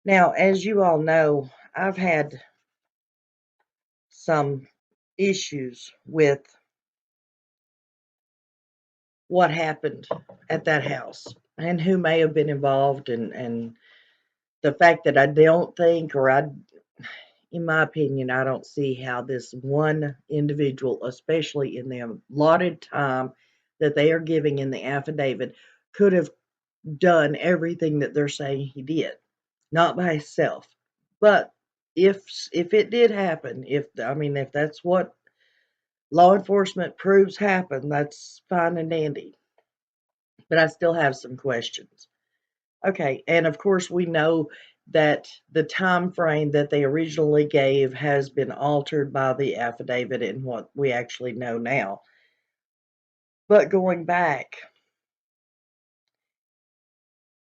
Now, as you all know, I've had some issues with what happened at that house and who may have been involved, and the fact that I don't think, in my opinion, I don't see how this one individual, especially in the allotted time that they are giving in the affidavit, could have done everything that they're saying he did, not by himself. But if it did happen, if that's what law enforcement proves happened, that's fine and dandy. But I still have some questions. Okay, and of course we know that the time frame that they originally gave has been altered by the affidavit and what we actually know now. But going back,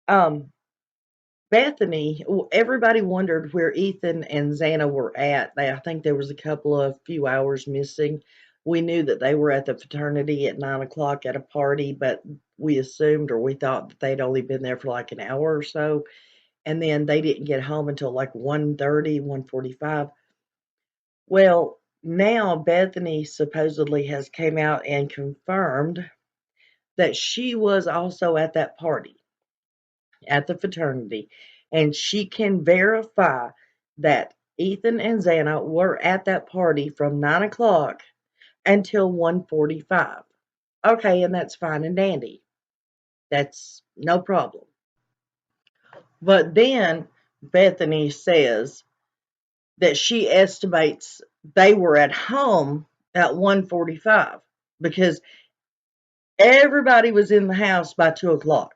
um, Bethany, everybody wondered where Ethan and Xana were at. I think there was a couple of few hours missing. We knew that they were at the fraternity at 9 o'clock at a party, but we assumed or we thought that they'd only been there for like an hour or so. And then they didn't get home until like 1:30, 1:45. Well, now Bethany supposedly has came out and confirmed that she was also at that party at the fraternity, and she can verify that Ethan and Xana were at that party from 9 o'clock until 1:45. Okay, and that's fine and dandy. That's no problem. But then Bethany says that she estimates they were at home at 1:45 because everybody was in the house by 2 o'clock.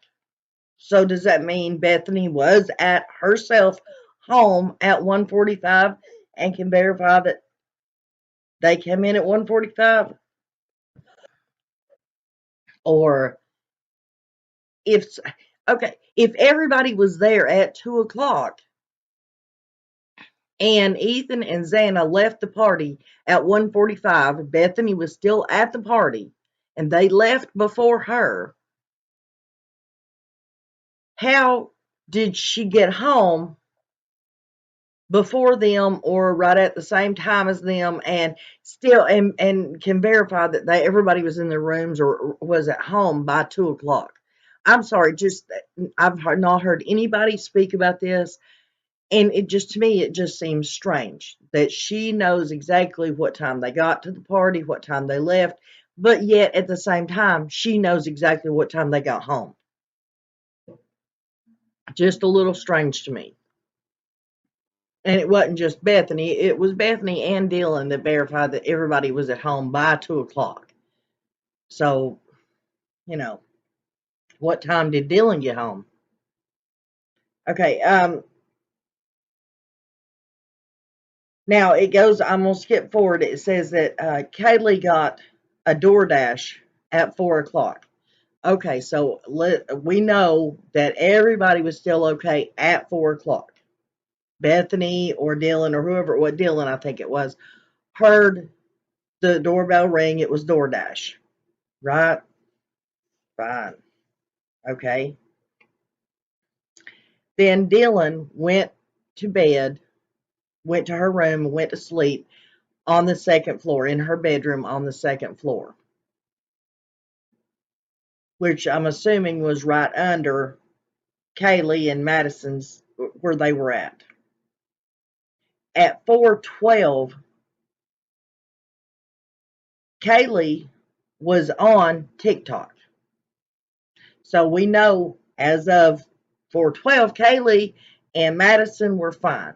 So does that mean Bethany was at herself home at 1:45 and can verify that they came in at 1:45? Or if okay, if everybody was there at 2 o'clock and Ethan and Xana left the party at 1:45, Bethany was still at the party and they left before her, how did she get home before them or right at the same time as them and still and can verify that everybody was in their rooms or was at home by 2 o'clock? I'm sorry, just I've not heard anybody speak about this, and it just, to me, it just seems strange that she knows exactly what time they got to the party, what time they left, but yet at the same time she knows exactly what time they got home. Just a little strange to me. And it wasn't just Bethany, it was Bethany and Dylan that verified that everybody was at home by 2 o'clock. So, you know, what time did Dylan get home? Okay, now it goes, I'm gonna skip forward. It says that Kaylee got a DoorDash at 4 o'clock. Okay, so we know that everybody was still okay at 4 o'clock. Bethany or Dylan or whoever, what Dylan I think it was, heard the doorbell ring. It was DoorDash, right? Fine. Okay. Then Dylan went to bed, went to her room, went to sleep on the second floor, in her bedroom on the second floor, which I'm assuming was right under Kaylee and Madison's, where they were at. At 4:12, Kaylee was on TikTok. So we know as of 4:12, Kaylee and Madison were fine.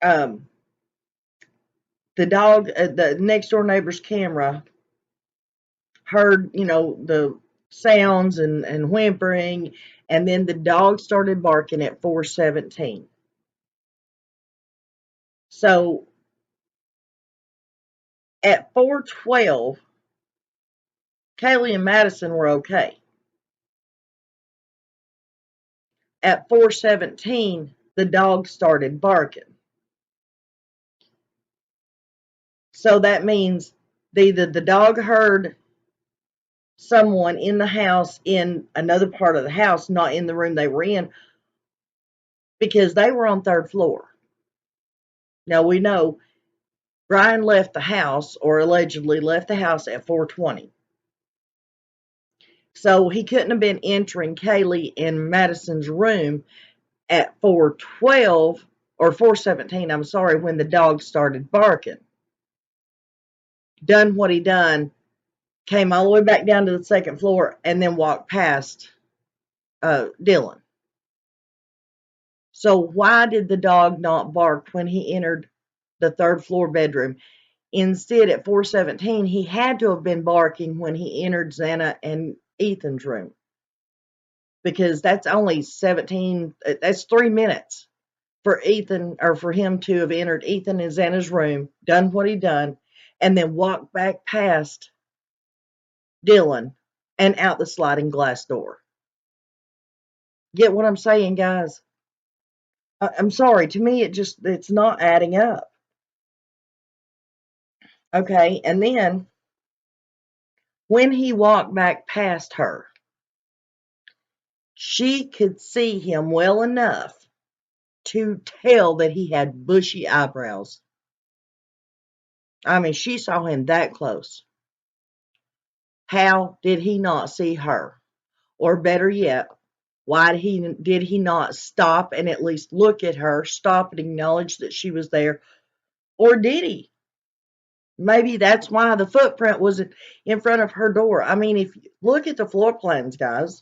Um, the dog, the next door neighbor's camera heard, the sounds and whimpering, and then the dog started barking at 4:17. So at 4:12, Kaylee and Madison were okay. At 4:17, the dog started barking. So that means either the dog heard someone in the house in another part of the house, not in the room they were in, because they were on third floor. Now we know Bryan left the house, or allegedly left the house, at 4:20. So he couldn't have been entering Kaylee and Madison's room at 4:12 or 4:17, I'm sorry, when the dog started barking. Done what he done, came all the way back down to the second floor, and then walked past Dylan. So why did the dog not bark when he entered the third floor bedroom? Instead, at 4:17, he had to have been barking when he entered Xana and Ethan's room, because that's only 17, that's 3 minutes for Ethan, or for him to have entered Ethan and Xana's room, done what he done, and then walked back past Dylan and out the sliding glass door. Get what I'm saying, guys? I'm sorry, to me it's not adding up. Okay, and then when he walked back past her, she could see him well enough to tell that he had bushy eyebrows. I mean, she saw him that close. How did he not see her? Or better yet, why did he not stop and at least look at her, stop and acknowledge that she was there? Or did he? Maybe that's why the footprint was in front of her door. I mean, if you look at the floor plans, guys,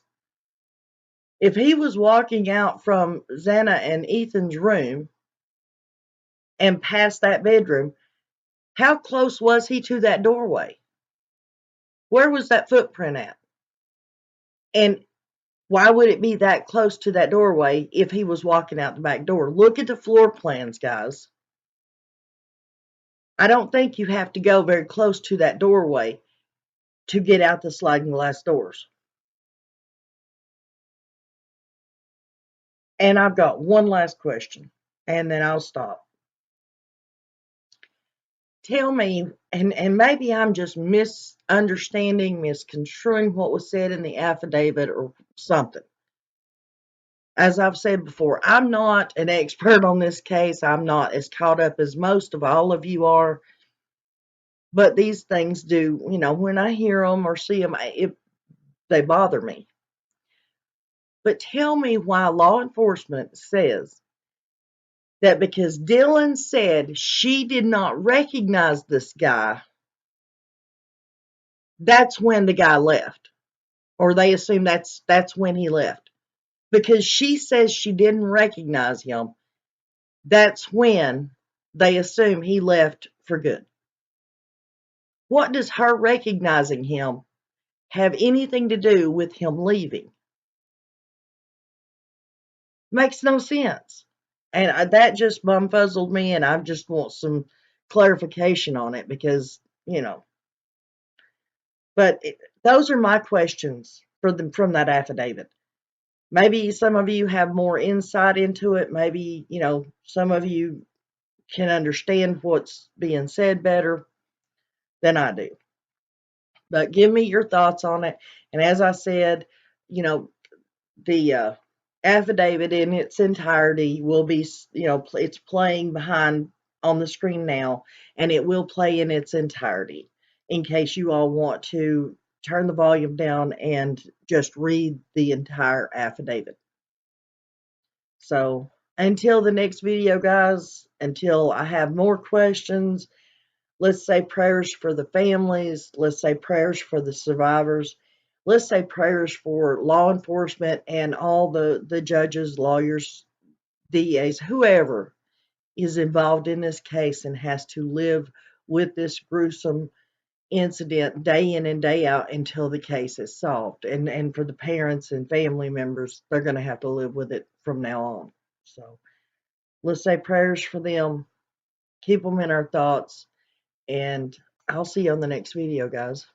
if he was walking out from Xana and Ethan's room and past that bedroom, how close was he to that doorway? Where was that footprint at? And why would it be that close to that doorway if he was walking out the back door? Look at the floor plans, guys. I don't think you have to go very close to that doorway to get out the sliding glass doors. And I've got one last question, and then I'll stop. Tell me, and maybe I'm just misunderstanding, misconstruing what was said in the affidavit or something. As I've said before, I'm not an expert on this case. I'm not as caught up as most of all of you are. But these things do, when I hear them or see them, they bother me. But tell me why law enforcement says that because Dylan said she did not recognize this guy, that's when the guy left. Or they assume that's when he left. Because she says she didn't recognize him, that's when they assume he left for good. What does her recognizing him have anything to do with him leaving? Makes no sense. And that just bumfuzzled me, and I just want some clarification on it because, But those are my questions from that affidavit. Maybe some of you have more insight into it. Maybe, some of you can understand what's being said better than I do. But give me your thoughts on it. And as I said, the affidavit in its entirety will be, it's playing behind on the screen now, and it will play in its entirety in case you all want to turn the volume down and just read the entire affidavit. So until the next video, guys, until I have more questions, let's say prayers for the families. Let's say prayers for the survivors. Let's say prayers for law enforcement and all the judges, lawyers, DAs, whoever is involved in this case and has to live with this gruesome incident day in and day out until the case is solved. And for the parents and family members, they're going to have to live with it from now on. So let's say prayers for them. Keep them in our thoughts. And I'll see you on the next video, guys.